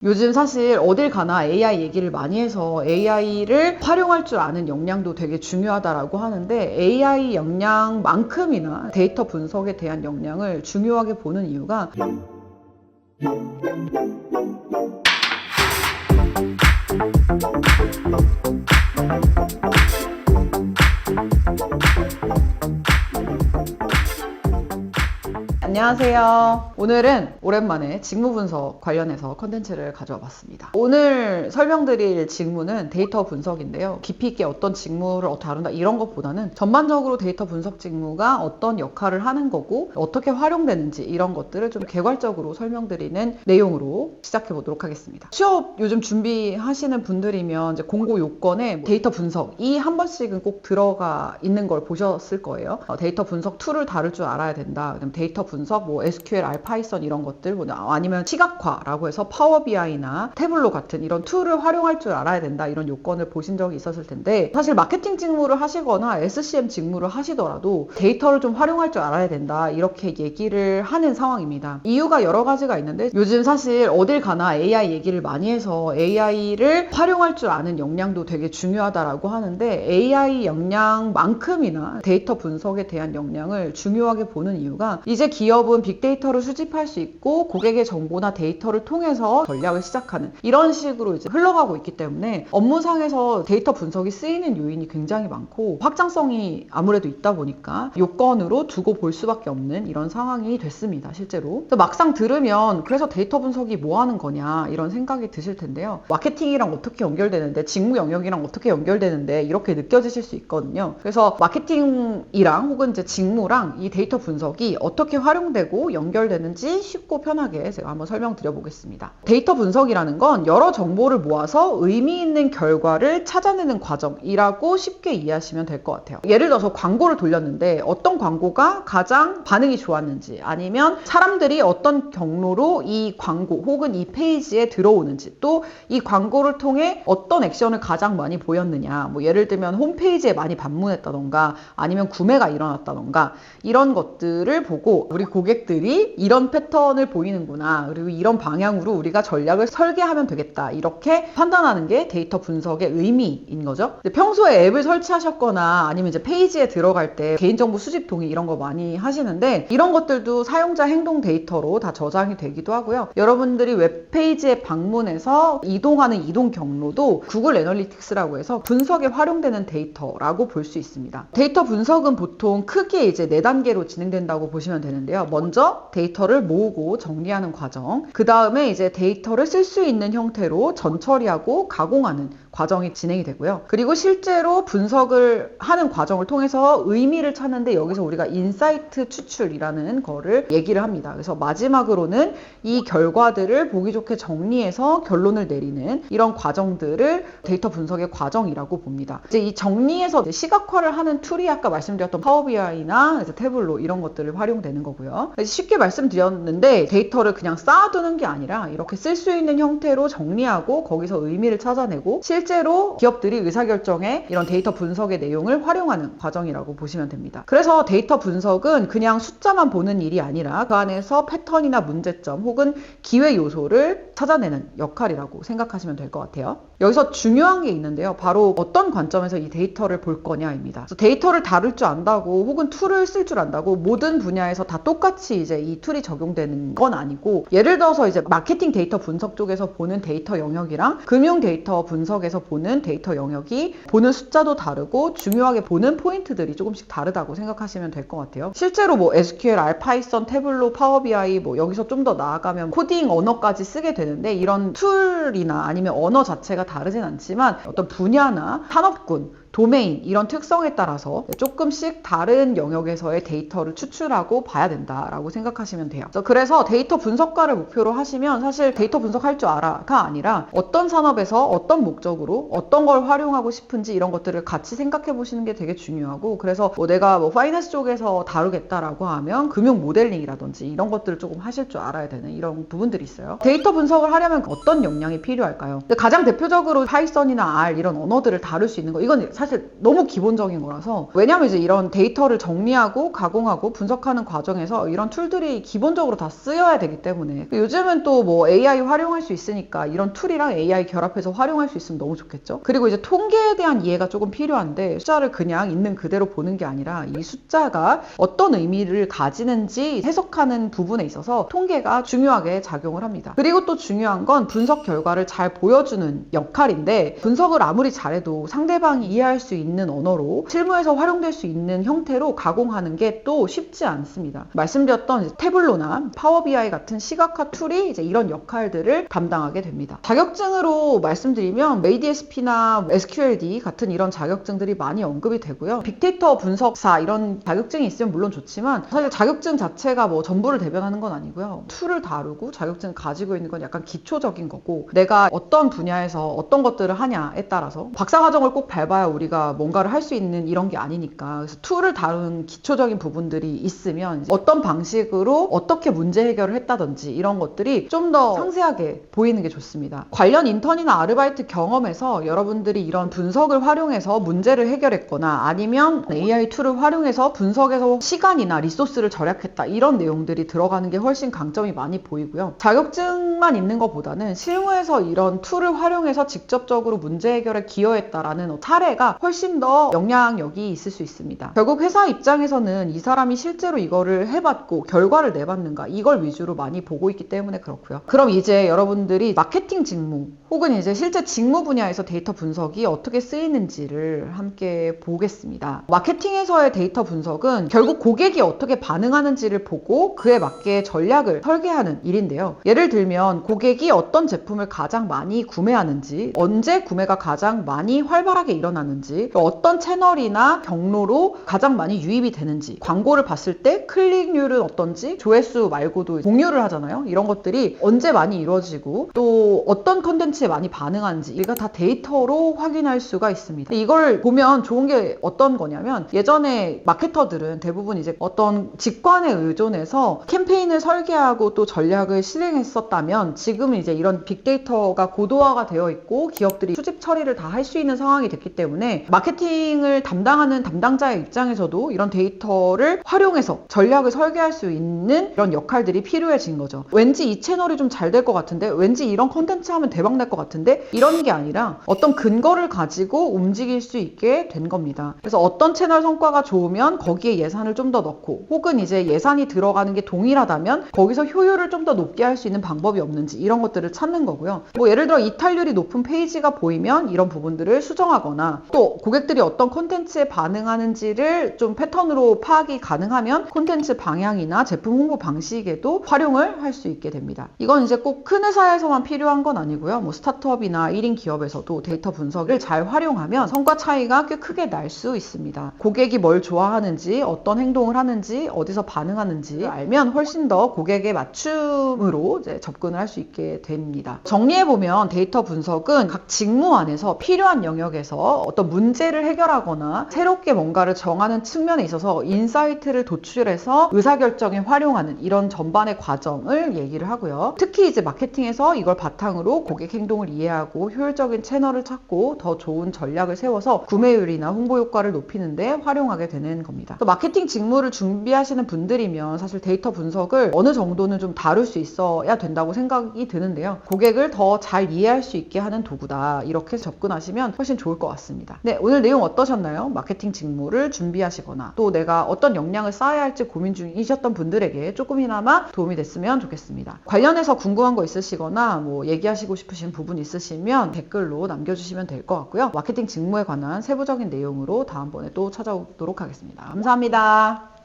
요즘 사실 어딜 가나 AI 얘기를 많이 해서 AI를 활용할 줄 아는 역량도 되게 중요하다라고 하는데 AI 역량만큼이나 데이터 분석에 대한 역량을 중요하게 보는 이유가 안녕하세요. 오늘은 오랜만에 직무 분석 관련해서 컨텐츠를 가져와 봤습니다. 오늘 설명드릴 직무는 데이터 분석인데요. 깊이 있게 어떤 직무를 다룬다 이런 것보다는 전반적으로 데이터 분석 직무가 어떤 역할을 하는 거고 어떻게 활용되는지 이런 것들을 좀 개괄적으로 설명드리는 내용으로 시작해 보도록 하겠습니다. 취업 요즘 준비하시는 분들이면 이제 공고 요건에 데이터 분석이 한 번씩은 꼭 들어가 있는 걸 보셨을 거예요. 데이터 분석 툴을 다룰 줄 알아야 된다. 그다음 데이터 분석 뭐 SQL, 파이썬 이런 것들 아니면 시각화라고 해서 파워 BI나 태블로 같은 이런 툴을 활용할 줄 알아야 된다. 이런 요건을 보신 적이 있었을 텐데 사실 마케팅 직무를 하시거나 SCM 직무를 하시더라도 데이터를 좀 활용할 줄 알아야 된다. 이렇게 얘기를 하는 상황입니다. 이유가 여러 가지가 있는데 요즘 사실 어딜 가나 AI 얘기를 많이 해서 AI를 활용할 줄 아는 역량도 되게 중요하다라고 하는데 AI 역량만큼이나 데이터 분석에 대한 역량을 중요하게 보는 이유가 이제 기업은 빅데이터를 수집할 수 있고 고객의 정보나 데이터를 통해서 전략을 시작하는 이런 식으로 이제 흘러가고 있기 때문에 업무상에서 데이터 분석이 쓰이는 요인이 굉장히 많고 확장성이 아무래도 있다 보니까 요건으로 두고 볼 수밖에 없는 이런 상황이 됐습니다. 실제로. 막상 들으면 그래서 데이터 분석이 뭐 하는 거냐 이런 생각이 드실 텐데요. 마케팅이랑 어떻게 연결되는데 직무 영역이랑 어떻게 연결되는데 이렇게 느껴지실 수 있거든요. 그래서 마케팅이랑 혹은 이제 직무랑 이 데이터 분석이 어떻게 활용되고 연결되는지 쉽고 편하게 제가 한번 설명드려 보겠습니다. 데이터 분석이라는 건 여러 정보를 모아서 의미 있는 결과를 찾아내는 과정이라고 쉽게 이해하시면 될 것 같아요. 예를 들어서 광고를 돌렸는데 어떤 광고가 가장 반응이 좋았는지 아니면 사람들이 어떤 경로로 이 광고 혹은 이 페이지에 들어오는지 또 이 광고를 통해 어떤 액션을 가장 많이 보였느냐 뭐 예를 들면 홈페이지에 많이 방문했다던가 아니면 구매가 일어났다던가 이런 것들을 보고 우리 고객들이 이런 패턴을 보이는구나 그리고 이런 방향으로 우리가 전략을 설계하면 되겠다 이렇게 판단하는 게 데이터 분석의 의미인 거죠. 평소에 앱을 설치하셨거나 아니면 이제 페이지에 들어갈 때 개인정보 수집 동의 이런 거 많이 하시는데 이런 것들도 사용자 행동 데이터로 다 저장이 되기도 하고요. 여러분들이 웹페이지에 방문해서 이동하는 이동 경로도 구글 애널리틱스라고 해서 분석에 활용되는 데이터라고 볼 수 있습니다. 데이터 분석은 보통 크게 이제 4단계로 진행된다고 보시면 되는데요. 먼저 데이터를 모으고 정리하는 과정, 그 다음에 이제 데이터를 쓸 수 있는 형태로 전처리하고 가공하는 과정이 진행이 되고요. 그리고 실제로 분석을 하는 과정을 통해서 의미를 찾는데 여기서 우리가 인사이트 추출이라는 거를 얘기를 합니다. 그래서 마지막으로는 이 결과들을 보기 좋게 정리해서 결론을 내리는 이런 과정들을 데이터 분석의 과정이라고 봅니다. 이제 이 정리해서 시각화를 하는 툴이 아까 말씀드렸던 파워 BI나 태블로 이런 것들을 활용되는 거고요. 쉽게 말씀드렸는데 데이터를 그냥 쌓아두는 게 아니라 이렇게 쓸 수 있는 형태로 정리하고 거기서 의미를 찾아내고 실제로 기업들이 의사결정에 이런 데이터 분석의 내용을 활용하는 과정이라고 보시면 됩니다. 그래서 데이터 분석은 그냥 숫자만 보는 일이 아니라 그 안에서 패턴이나 문제점 혹은 기회 요소를 찾아내는 역할이라고 생각하시면 될 것 같아요. 여기서 중요한 게 있는데요. 바로 어떤 관점에서 이 데이터를 볼 거냐입니다. 그래서 데이터를 다룰 줄 안다고 혹은 툴을 쓸 줄 안다고 모든 분야에서 다 똑같이 이제 이 툴이 적용되는 건 아니고 예를 들어서 이제 마케팅 데이터 분석 쪽에서 보는 데이터 영역이랑 금융 데이터 분석에서 보는 데이터 영역이 보는 숫자도 다르고 중요하게 보는 포인트들이 조금씩 다르다고 생각하시면 될 것 같아요. 실제로 뭐 SQL, 파이썬, 태블로, 파워 BI 뭐 여기서 좀 더 나아가면 코딩 언어까지 쓰게 되는데 이런 툴이나 아니면 언어 자체가 다르진 않지만 어떤 분야나 산업군 도메인 이런 특성에 따라서 조금씩 다른 영역에서의 데이터를 추출하고 봐야 된다라고 생각하시면 돼요. 그래서 데이터 분석가를 목표로 하시면 사실 데이터 분석할 줄 알아가 아니라 어떤 산업에서 어떤 목적으로 어떤 걸 활용하고 싶은지 이런 것들을 같이 생각해 보시는 게 되게 중요하고 그래서 내가 파이낸스 쪽에서 다루겠다라고 하면 금융 모델링이라든지 이런 것들을 조금 하실 줄 알아야 되는 이런 부분들이 있어요. 데이터 분석을 하려면 어떤 역량이 필요할까요? 가장 대표적으로 파이썬이나 R 이런 언어들을 다룰 수 있는 거 이건 사실 너무 기본적인 거라서, 왜냐면 이제 이런 데이터를 정리하고 가공하고 분석하는 과정에서 이런 툴들이 기본적으로 다 쓰여야 되기 때문에, 요즘은 또 뭐 AI 활용할 수 있으니까 이런 툴이랑 AI 결합해서 활용할 수 있으면 너무 좋겠죠. 그리고 이제 통계에 대한 이해가 조금 필요한데, 숫자를 그냥 있는 그대로 보는 게 아니라 이 숫자가 어떤 의미를 가지는지 해석하는 부분에 있어서 통계가 중요하게 작용을 합니다. 그리고 또 중요한 건 분석 결과를 잘 보여주는 역할인데, 분석을 아무리 잘해도 상대방이 이해할 수 있는 언어로 실무에서 활용될 수 있는 형태로 가공하는 게 또 쉽지 않습니다. 말씀드렸던 태블로나 파워 BI 같은 시각화 툴이 이제 이런 역할들을 담당하게 됩니다. 자격증으로 말씀드리면 메이디에스피나 SQLD 같은 이런 자격증들이 많이 언급이 되고요. 빅데이터 분석사 이런 자격증이 있으면 물론 좋지만, 사실 자격증 자체가 뭐 전부를 대변하는 건 아니고요. 툴을 다루고 자격증을 가지고 있는 건 약간 기초적인 거고, 내가 어떤 분야에서 어떤 것들을 하냐에 따라서 박사과정을 꼭 밟아야 우리가 뭔가를 할 수 있는 이런 게 아니니까, 그래서 툴을 다루는 기초적인 부분들이 있으면 어떤 방식으로 어떻게 문제 해결을 했다든지 이런 것들이 좀 더 상세하게 보이는 게 좋습니다. 관련 인턴이나 아르바이트 경험에서 여러분들이 이런 분석을 활용해서 문제를 해결했거나, 아니면 AI 툴을 활용해서 분석에서 시간이나 리소스를 절약했다, 이런 내용들이 들어가는 게 훨씬 강점이 많이 보이고요. 자격증만 있는 것보다는 실무에서 이런 툴을 활용해서 직접적으로 문제 해결에 기여했다라는 사례가 훨씬 더 영향력이 있을 수 있습니다. 결국 회사 입장에서는 이 사람이 실제로 이거를 해봤고 결과를 내봤는가, 이걸 위주로 많이 보고 있기 때문에 그렇고요. 그럼 이제 여러분들이 마케팅 직무 혹은 이제 실제 직무 분야에서 데이터 분석이 어떻게 쓰이는지를 함께 보겠습니다. 마케팅에서의 데이터 분석은 결국 고객이 어떻게 반응하는지를 보고 그에 맞게 전략을 설계하는 일인데요. 예를 들면 고객이 어떤 제품을 가장 많이 구매하는지, 언제 구매가 가장 많이 활발하게 일어나는지, 어떤 채널이나 경로로 가장 많이 유입이 되는지, 광고를 봤을 때 클릭률은 어떤지, 조회수 말고도 공유를 하잖아요. 이런 것들이 언제 많이 이루어지고 또 어떤 컨텐츠에 많이 반응하는지, 이거 다 데이터로 확인할 수가 있습니다. 이걸 보면 좋은 게 어떤 거냐면, 예전에 마케터들은 대부분 이제 어떤 직관에 의존해서 캠페인을 설계하고 또 전략을 실행했었다면, 지금은 이제 이런 빅데이터가 고도화가 되어 있고 기업들이 수집 처리를 다 할 수 있는 상황이 됐기 때문에, 마케팅을 담당하는 담당자의 입장에서도 이런 데이터를 활용해서 전략을 설계할 수 있는 이런 역할들이 필요해진 거죠. 왠지 이 채널이 좀 잘 될 것 같은데, 왠지 이런 컨텐츠 하면 대박 날 것 같은데, 이런 게 아니라 어떤 근거를 가지고 움직일 수 있게 된 겁니다. 그래서 어떤 채널 성과가 좋으면 거기에 예산을 좀 더 넣고, 혹은 이제 예산이 들어가는 게 동일하다면 거기서 효율을 좀 더 높게 할 수 있는 방법이 없는지, 이런 것들을 찾는 거고요. 뭐 예를 들어 이탈률이 높은 페이지가 보이면 이런 부분들을 수정하거나, 또 고객들이 어떤 콘텐츠에 반응하는지를 좀 패턴으로 파악이 가능하면 콘텐츠 방향이나 제품 홍보 방식에도 활용을 할 수 있게 됩니다. 이건 이제 꼭 큰 회사에서만 필요한 건 아니고요. 뭐 스타트업이나 1인 기업에서도 데이터 분석을 잘 활용하면 성과 차이가 꽤 크게 날 수 있습니다. 고객이 뭘 좋아하는지, 어떤 행동을 하는지, 어디서 반응하는지 알면 훨씬 더 고객의 맞춤으로 이제 접근을 할 수 있게 됩니다. 정리해보면 데이터 분석은 각 직무 안에서 필요한 영역에서 어떤 문제를 해결하거나 새롭게 뭔가를 정하는 측면에 있어서 인사이트를 도출해서 의사결정에 활용하는 이런 전반의 과정을 얘기를 하고요. 특히 이제 마케팅에서 이걸 바탕으로 고객 행동을 이해하고 효율적인 채널을 찾고 더 좋은 전략을 세워서 구매율이나 홍보 효과를 높이는 데 활용하게 되는 겁니다. 또 마케팅 직무를 준비하시는 분들이면 사실 데이터 분석을 어느 정도는 좀 다룰 수 있어야 된다고 생각이 드는데요. 고객을 더 잘 이해할 수 있게 하는 도구다, 이렇게 접근하시면 훨씬 좋을 것 같습니다. 네, 오늘 내용 어떠셨나요? 마케팅 직무를 준비하시거나 또 내가 어떤 역량을 쌓아야 할지 고민 중이셨던 분들에게 조금이나마 도움이 됐으면 좋겠습니다. 관련해서 궁금한 거 있으시거나 뭐 얘기하시고 싶으신 부분 있으시면 댓글로 남겨주시면 될 것 같고요. 마케팅 직무에 관한 세부적인 내용으로 다음번에 또 찾아오도록 하겠습니다. 감사합니다.